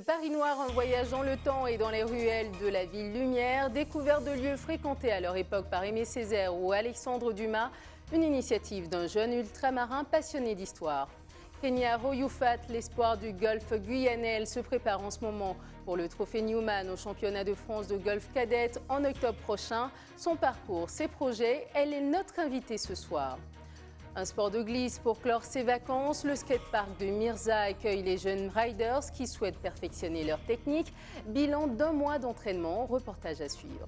Paris Noir, un voyage dans le temps et dans les ruelles de la ville lumière, découverte de lieux fréquentés à leur époque par Aimé Césaire ou Alexandre Dumas, une initiative d'un jeune ultramarin passionné d'histoire. Kenya Royoufat, l'espoir du golf guyanais, elle se prépare en ce moment pour le trophée Newman au championnat de France de golf cadette en octobre prochain. Son parcours, ses projets, elle est notre invitée ce soir. Un sport de glisse pour clore ses vacances. Le skatepark de Mirza accueille les jeunes riders qui souhaitent perfectionner leur technique. Bilan d'un mois d'entraînement, reportage à suivre.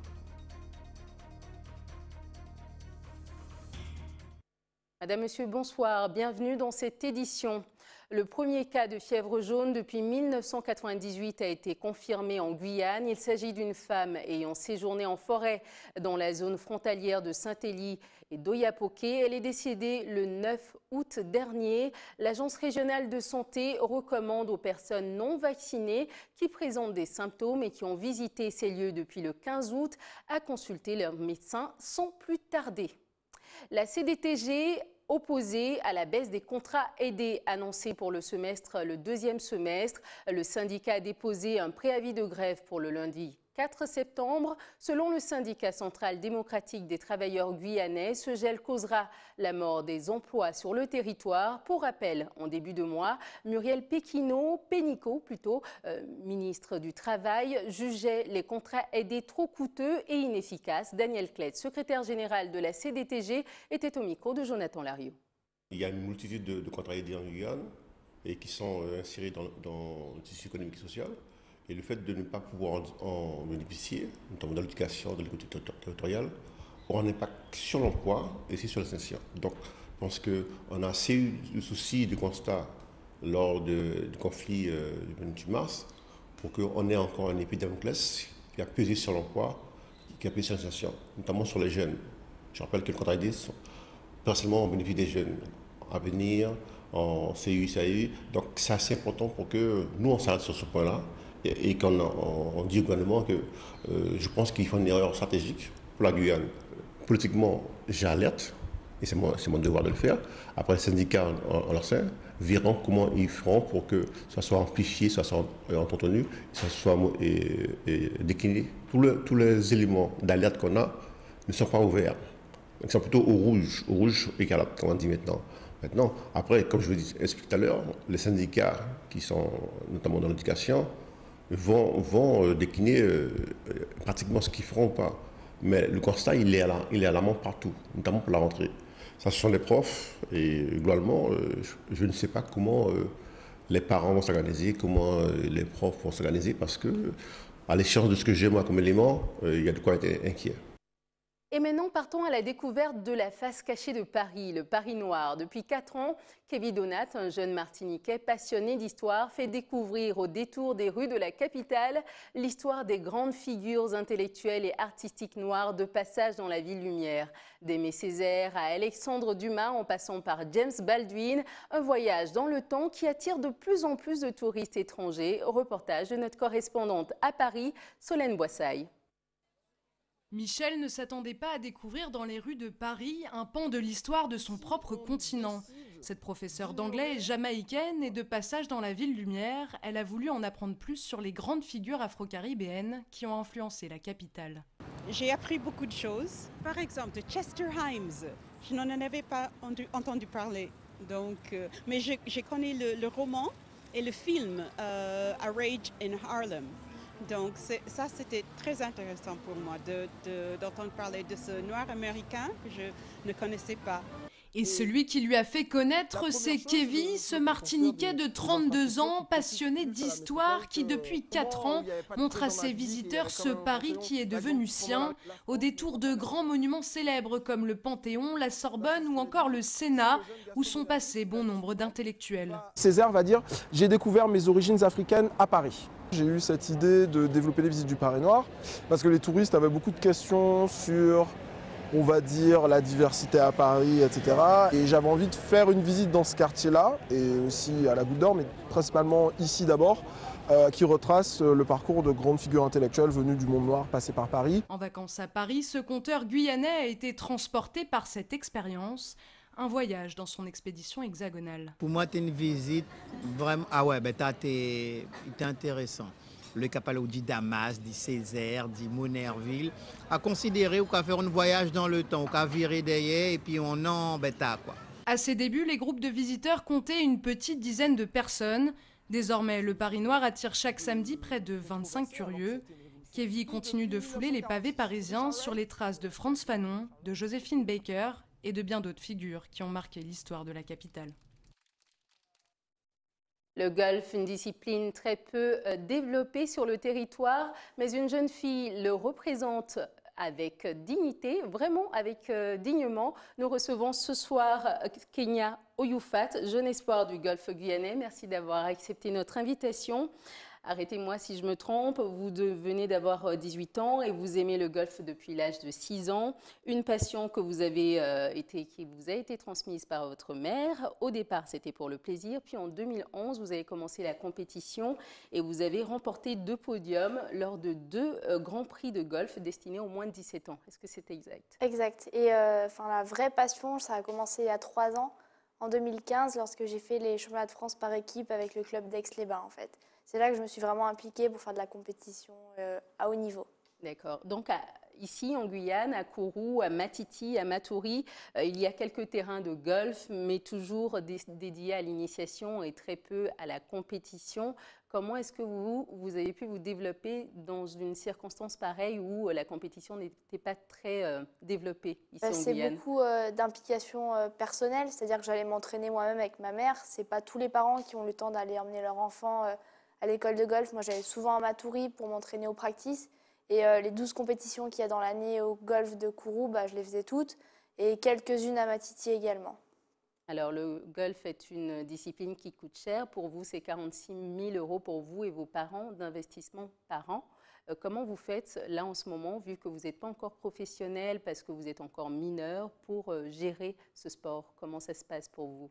Madame, Monsieur, bonsoir. Bienvenue dans cette édition. Le premier cas de fièvre jaune depuis 1998 a été confirmé en Guyane. Il s'agit d'une femme ayant séjourné en forêt dans la zone frontalière de Saint-Élie et d'Oyapoké. Elle est décédée le 9 août dernier. L'Agence régionale de santé recommande aux personnes non vaccinées qui présentent des symptômes et qui ont visité ces lieux depuis le 15 août à consulter leur médecin sans plus tarder. La CDTG opposée à la baisse des contrats aidés annoncés pour le deuxième semestre. Le syndicat a déposé un préavis de grève pour le lundi 4 septembre. Selon le syndicat central démocratique des travailleurs guyanais, ce gel causera la mort des emplois sur le territoire. Pour rappel, en début de mois, Muriel Pénicaud, ministre du Travail, jugeait les contrats aidés trop coûteux et inefficaces. Daniel Klett, secrétaire général de la CDTG, était au micro de Jonathan Larieux. Il y a une multitude de contrats aidés en Guyane et qui sont insérés dans le tissu économique et social. Et le fait de ne pas pouvoir en bénéficier, notamment dans l'éducation, dans l'économie territoriale, aura un impact sur l'emploi et aussi sur l'insertion. Donc, je pense qu'on a assez eu de soucis, de constats lors du conflit du 28 mars pour qu'on ait encore un épée de Damoclès qui a pesé sur l'emploi, qui a pesé sur l'insertion, notamment sur les jeunes. Je rappelle que le contrat aidé sont personnellement en bénéfice des jeunes à venir, en CU, CAU. Donc, c'est assez important pour que nous, on s'arrête sur ce point-là. Et qu'on dit au gouvernement que je pense qu'il faut une erreur stratégique pour la Guyane. Politiquement, j'alerte, et c'est mon devoir de le faire. Après, les syndicats en leur sein verront comment ils feront pour que ça soit amplifié, ça soit entretenu, ça soit décliné. Tous les éléments d'alerte qu'on a ne sont pas ouverts. Ils sont plutôt au rouge écarlate, comme on dit maintenant. Maintenant, après, comme je vous expliqué tout à l'heure, les syndicats qui sont notamment dans l'éducation, vont décliner pratiquement ce qu'ils feront ou pas. Mais le constat, il est alarmant partout, notamment pour la rentrée. Ça, ce sont les profs et globalement, je ne sais pas comment les parents vont s'organiser, comment les profs vont s'organiser, parce que, à l'échéance de ce que j'ai moi comme élément, il y a de quoi être inquiet. Et maintenant, partons à la découverte de la face cachée de Paris, le Paris Noir. Depuis 4 ans, Kevin Donat, un jeune Martiniquais passionné d'histoire, fait découvrir au détour des rues de la capitale l'histoire des grandes figures intellectuelles et artistiques noires de passage dans la ville lumière. D'Aimé Césaire à Alexandre Dumas, en passant par James Baldwin, un voyage dans le temps qui attire de plus en plus de touristes étrangers. Reportage de notre correspondante à Paris, Solène Boissaille. Michel ne s'attendait pas à découvrir dans les rues de Paris un pan de l'histoire de son propre continent. Cette professeure d'anglais est jamaïcaine et de passage dans la ville lumière, elle a voulu en apprendre plus sur les grandes figures afro-caribéennes qui ont influencé la capitale. J'ai appris beaucoup de choses. Par exemple, Chester Himes, je n'en avais pas entendu parler. Donc, mais j'ai connu le roman et le film A Rage in Harlem. Donc ça, c'était très intéressant pour moi d'entendre parler de ce noir américain que je ne connaissais pas. Et celui qui lui a fait connaître, c'est Kevin, ce Martiniquais de 32 ans, passionné d'histoire, qui depuis 4 ans montre à ses visiteurs ce Paris qui est devenu sien, au détour de grands monuments célèbres comme le Panthéon, la Sorbonne ou encore le Sénat, où sont passés bon nombre d'intellectuels. Césaire va dire « J'ai découvert mes origines africaines à Paris ». J'ai eu cette idée de développer les visites du Paris Noir parce que les touristes avaient beaucoup de questions sur, on va dire, la diversité à Paris, etc. Et j'avais envie de faire une visite dans ce quartier-là et aussi à la Goutte d'Or, mais principalement ici d'abord, qui retrace le parcours de grandes figures intellectuelles venues du monde noir, passées par Paris. En vacances à Paris, ce conteur guyanais a été transporté par cette expérience. un voyage dans son expédition hexagonale. Pour moi, c'est une visite vraiment... Ah ouais, c'était intéressant. Le Capalodi Damas, du Césaire, du Monerville, à considérer ou qu'à faire un voyage dans le temps, ou qu'à virer derrière et puis on en quoi. À ses débuts, les groupes de visiteurs comptaient une petite dizaine de personnes. Désormais, le Paris Noir attire chaque samedi près de 25 curieux. Kévy continue de fouler les pavés parisiens sur les traces de Frantz Fanon, de Joséphine Baker et de bien d'autres figures qui ont marqué l'histoire de la capitale. Le golf, une discipline très peu développée sur le territoire, mais une jeune fille le représente avec dignité, vraiment avec dignement. Nous recevons ce soir Kenya Oyufat, jeune espoir du golf guyanais. Merci d'avoir accepté notre invitation. Arrêtez-moi si je me trompe, vous venez d'avoir 18 ans et vous aimez le golf depuis l'âge de 6 ans. Une passion que qui vous a été transmise par votre mère. Au départ, c'était pour le plaisir. Puis en 2011, vous avez commencé la compétition et vous avez remporté 2 podiums lors de 2 grands prix de golf destinés aux moins de 17 ans. Est-ce que c'est exact? Exact. Et la vraie passion, ça a commencé il y a 3 ans, en 2015, lorsque j'ai fait les championnats de France par équipe avec le club d'Aix-les-Bains, en fait. C'est là que je me suis vraiment impliquée pour faire de la compétition à haut niveau. D'accord. Donc ici en Guyane, à Kourou, à Matiti, à Matoury, il y a quelques terrains de golf, mais toujours dédiés à l'initiation et très peu à la compétition. Comment est-ce que vous avez pu vous développer dans une circonstance pareille où la compétition n'était pas très développée ici en Guyane? C'est beaucoup d'implication personnelle, c'est-à-dire que j'allais m'entraîner moi-même avec ma mère. Ce n'est pas tous les parents qui ont le temps d'aller emmener leur enfant à l'école de golf. Moi, j'allais souvent à Matoury pour m'entraîner au practice. Et les 12 compétitions qu'il y a dans l'année au golf de Kourou, je les faisais toutes. Et quelques-unes à Matiti également. Alors, le golf est une discipline qui coûte cher. Pour vous, c'est 46 000 € pour vous et vos parents d'investissement par an. Comment vous faites là en ce moment, vu que vous n'êtes pas encore professionnel, parce que vous êtes encore mineur, pour gérer ce sport? Comment ça se passe pour vous?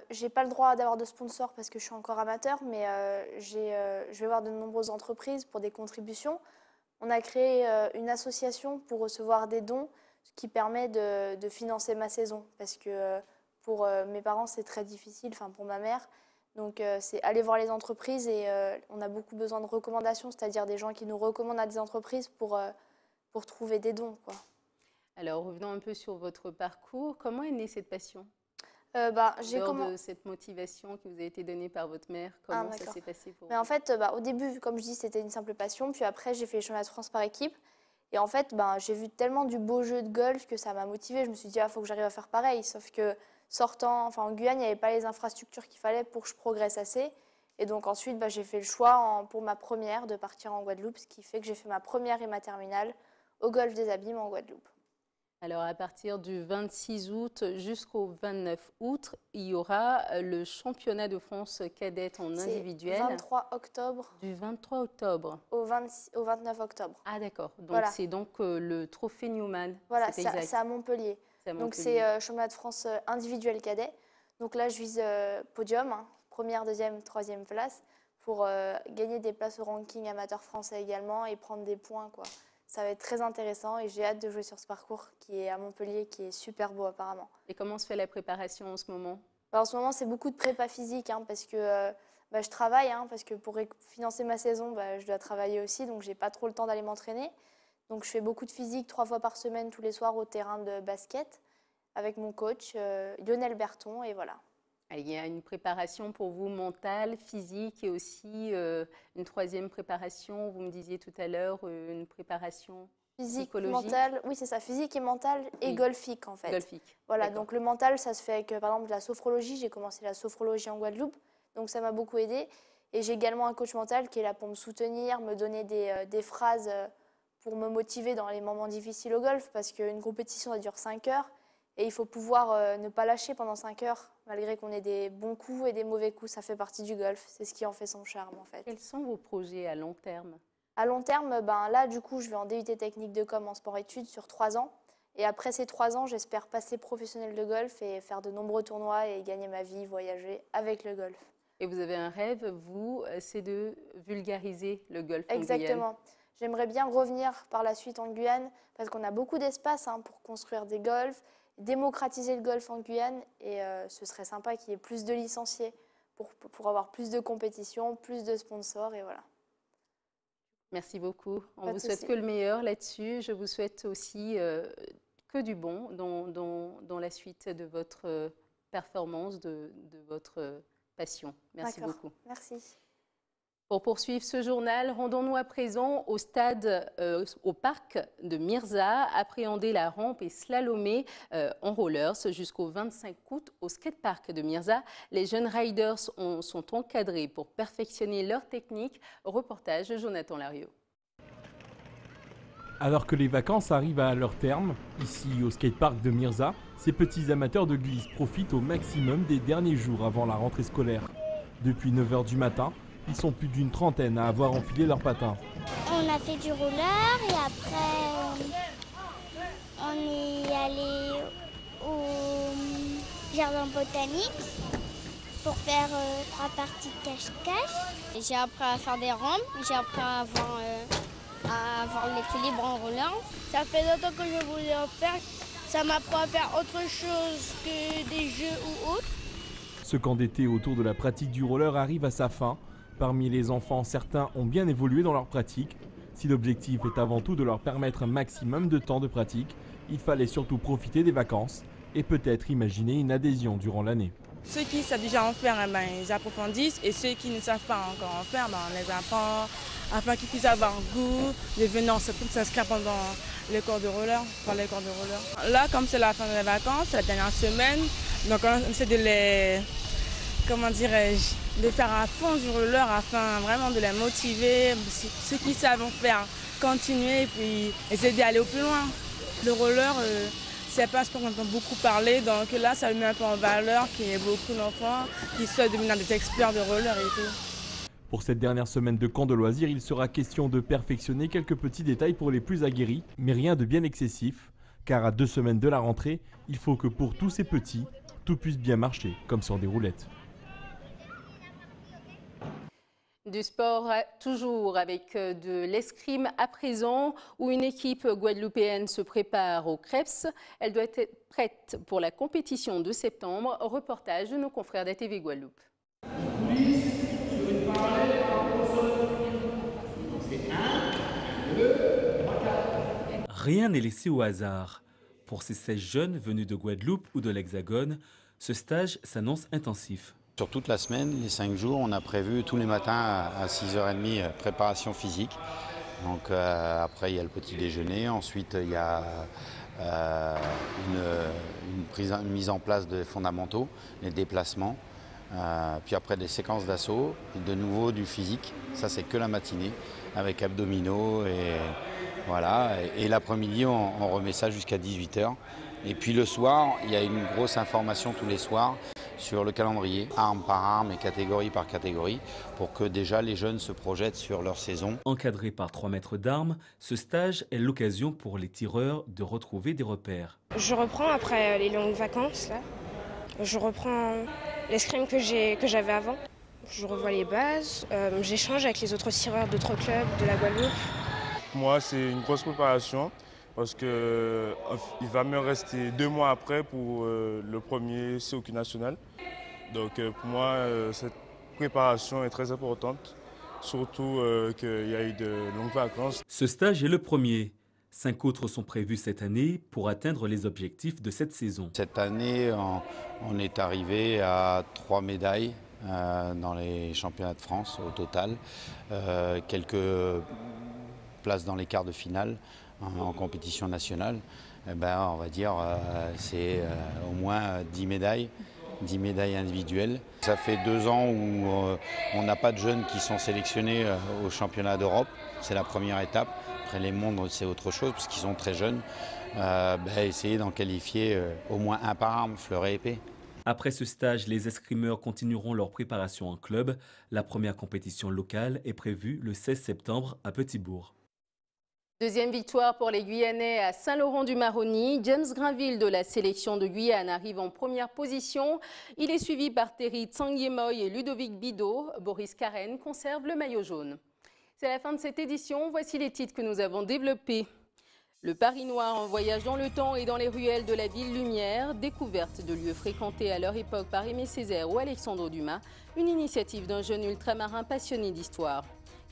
J'ai pas le droit d'avoir de sponsor parce que je suis encore amateur, mais je vais voir de nombreuses entreprises pour des contributions. On a créé une association pour recevoir des dons, ce qui permet de financer ma saison. Parce que pour mes parents, c'est très difficile, enfin pour ma mère. Donc c'est aller voir les entreprises et on a beaucoup besoin de recommandations, c'est-à-dire des gens qui nous recommandent à des entreprises pour trouver des dons, quoi. Alors revenons un peu sur votre parcours. Comment est née cette passion? De cette motivation qui vous a été donnée par votre mère, comment ça s'est passé pour vous? En fait, au début, comme je dis, c'était une simple passion. Puis après, j'ai fait les championnats de France par équipe. Et en fait, j'ai vu tellement du beau jeu de golf que ça m'a motivée. Je me suis dit, il faut que j'arrive à faire pareil. Sauf que en Guyane, il n'y avait pas les infrastructures qu'il fallait pour que je progresse assez. Et donc ensuite, j'ai fait le choix pour ma première de partir en Guadeloupe, ce qui fait que j'ai fait ma première et ma terminale au golf des Abîmes en Guadeloupe. Alors, à partir du 26 août jusqu'au 29 août, il y aura le championnat de France cadette en individuel. C'est 23 octobre. Du 23 octobre. Au 29 octobre. Ah, d'accord. Donc, c'est donc le trophée Newman. Voilà, c'est à Montpellier. Donc, c'est championnat de France individuel cadet. Donc là, je vise podium, première, deuxième, troisième place, pour gagner des places au ranking amateur français également et prendre des points, quoi. Ça va être très intéressant et j'ai hâte de jouer sur ce parcours qui est à Montpellier, qui est super beau apparemment. Et comment se fait la préparation en ce moment? En ce moment, c'est beaucoup de prépa physique parce que je travaille, parce que pour financer ma saison, je dois travailler aussi, donc j'ai pas trop le temps d'aller m'entraîner. Donc je fais beaucoup de physique 3 fois par semaine, tous les soirs au terrain de basket avec mon coach Lionel Berton et voilà. Il y a une préparation pour vous mentale, physique et aussi une troisième préparation, vous me disiez tout à l'heure, une préparation physique, psychologique. Mentale, oui c'est ça, physique et mentale et golfique en fait. Golfique. Voilà, donc le mental ça se fait avec par exemple la sophrologie, j'ai commencé la sophrologie en Guadeloupe, donc ça m'a beaucoup aidé. Et j'ai également un coach mental qui est là pour me soutenir, me donner des phrases pour me motiver dans les moments difficiles au golf parce qu'une compétition ça dure 5 heures. Et il faut pouvoir ne pas lâcher pendant 5 heures, malgré qu'on ait des bons coups et des mauvais coups. Ça fait partie du golf. C'est ce qui en fait son charme, en fait. Quels sont vos projets à long terme? À long terme, là, du coup, je vais en DUT technique de com en sport-études sur 3 ans. Et après ces 3 ans, j'espère passer professionnel de golf et faire de nombreux tournois et gagner ma vie, voyager avec le golf. Et vous avez un rêve, vous, c'est de vulgariser le golf en Guyane. Exactement. J'aimerais bien revenir par la suite en Guyane parce qu'on a beaucoup d'espace pour construire des golfs. démocratiser le golf en Guyane et ce serait sympa qu'il y ait plus de licenciés pour avoir plus de compétitions, plus de sponsors et voilà. Merci beaucoup. On Pas de vous souhaite souci. que le meilleur là-dessus. Je vous souhaite aussi que du bon dans la suite de votre performance, de votre passion. Merci D'accord. beaucoup. Merci. Pour poursuivre ce journal, rendons-nous à présent au stade, au parc de Mirza, appréhender la rampe et slalomer en rollers jusqu'au 25 août au skatepark de Mirza. Les jeunes riders sont encadrés pour perfectionner leur technique. Reportage de Jonathan Larieux. Alors que les vacances arrivent à leur terme, ici au skatepark de Mirza, ces petits amateurs de glisse profitent au maximum des derniers jours avant la rentrée scolaire. Depuis 9 h du matin, ils sont plus d'une trentaine à avoir enfilé leurs patins. On a fait du roller et après on est allé au jardin botanique pour faire 3 parties de cache-cache. J'ai appris à faire des rampes, j'ai appris à avoir l'équilibre en roller. Ça fait longtemps que je voulais en faire, ça m'apprend à faire autre chose que des jeux ou autres. Ce camp d'été autour de la pratique du roller arrive à sa fin. Parmi les enfants, certains ont bien évolué dans leur pratique. Si l'objectif est avant tout de leur permettre un maximum de temps de pratique, il fallait surtout profiter des vacances et peut-être imaginer une adhésion durant l'année. Ceux qui savent déjà en faire, ils approfondissent et ceux qui ne savent pas encore en faire, on les apprend afin qu'ils puissent avoir un goût, de venir s'inscrire pendant les cours de roller, Là, comme c'est la fin des vacances, c'est la dernière semaine, donc on essaie de les, de faire à fond du roller afin vraiment de les motiver, ceux qui savent en faire, continuer et puis essayer d'aller au plus loin. Le roller, c'est pas ce qu'on entend beaucoup parler, donc là ça met un peu en valeur qu'il y ait beaucoup d'enfants qui souhaitent devenir des experts de roller et tout. Pour cette dernière semaine de camp de loisirs, il sera question de perfectionner quelques petits détails pour les plus aguerris, mais rien de bien excessif, car à 2 semaines de la rentrée, il faut que pour tous ces petits, tout puisse bien marcher, comme sur des roulettes. Du sport toujours avec de l'escrime à présent où une équipe guadeloupéenne se prépare au Krebs. Elle doit être prête pour la compétition de septembre. Reportage de nos confrères d'ATV Guadeloupe. Rien n'est laissé au hasard. Pour ces 16 jeunes venus de Guadeloupe ou de l'Hexagone, ce stage s'annonce intensif. Sur toute la semaine, les 5 jours, on a prévu tous les matins à 6h30 préparation physique. Donc après, il y a le petit déjeuner. Ensuite, il y a une mise en place des fondamentaux, les déplacements. Puis après, des séquences d'assaut. De nouveau, du physique. Ça, c'est que la matinée avec abdominaux. Et voilà. Et l'après-midi, on remet ça jusqu'à 18h. Et puis le soir, il y a une grosse information tous les soirs sur le calendrier, arme par arme et catégorie par catégorie, pour que déjà les jeunes se projettent sur leur saison. Encadré par 3 maîtres d'armes, ce stage est l'occasion pour les tireurs de retrouver des repères. Je reprends après les longues vacances, là. Je reprends l'escrime que j'avais avant. Je revois les bases, j'échange avec les autres tireurs d'autres clubs de la Guadeloupe. Pour moi, c'est une grosse préparation. Parce qu'il va me rester 2 mois après pour le premier COQ national. Donc pour moi, cette préparation est très importante, surtout qu'il y a eu de longues vacances. Ce stage est le premier. 5 autres sont prévus cette année pour atteindre les objectifs de cette saison. Cette année, on est arrivé à 3 médailles dans les championnats de France au total. Quelques places dans les quarts de finale. En compétition nationale, on va dire c'est au moins 10 médailles individuelles. Ça fait 2 ans où on n'a pas de jeunes qui sont sélectionnés au championnat d'Europe. C'est la première étape. Après les mondes, c'est autre chose parce qu'ils sont très jeunes. Essayer d'en qualifier au moins un par arme, fleuret épée. Après ce stage, les escrimeurs continueront leur préparation en club. La première compétition locale est prévue le 16 septembre à Petit-Bourg. Deuxième victoire pour les Guyanais à Saint-Laurent-du-Maroni. James Grinville de la sélection de Guyane arrive en première position. Il est suivi par Terry Tsangyemoy et Ludovic Bidot. Boris Karen conserve le maillot jaune. C'est la fin de cette édition. Voici les titres que nous avons développés. Le Paris Noir en voyage dans le temps et dans les ruelles de la ville lumière, découverte de lieux fréquentés à leur époque par Aimé Césaire ou Alexandre Dumas, une initiative d'un jeune ultramarin passionné d'histoire.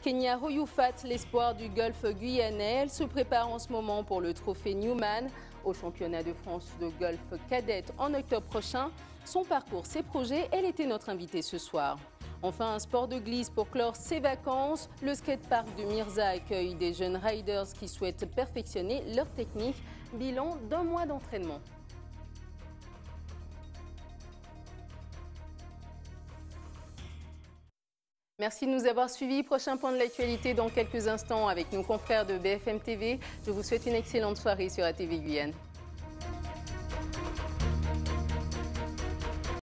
Kenya Royoufat, l'espoir du golfe guyanais, elle se prépare en ce moment pour le trophée Newman au championnat de France de golf cadette en octobre prochain. Son parcours, ses projets, elle était notre invitée ce soir. Enfin, un sport de glisse pour clore ses vacances. Le skatepark de Mirza accueille des jeunes riders qui souhaitent perfectionner leur technique. Bilan d'1 mois d'entraînement. Merci de nous avoir suivis. Prochain point de l'actualité dans quelques instants avec nos confrères de BFM TV. Je vous souhaite une excellente soirée sur ATV Guyane.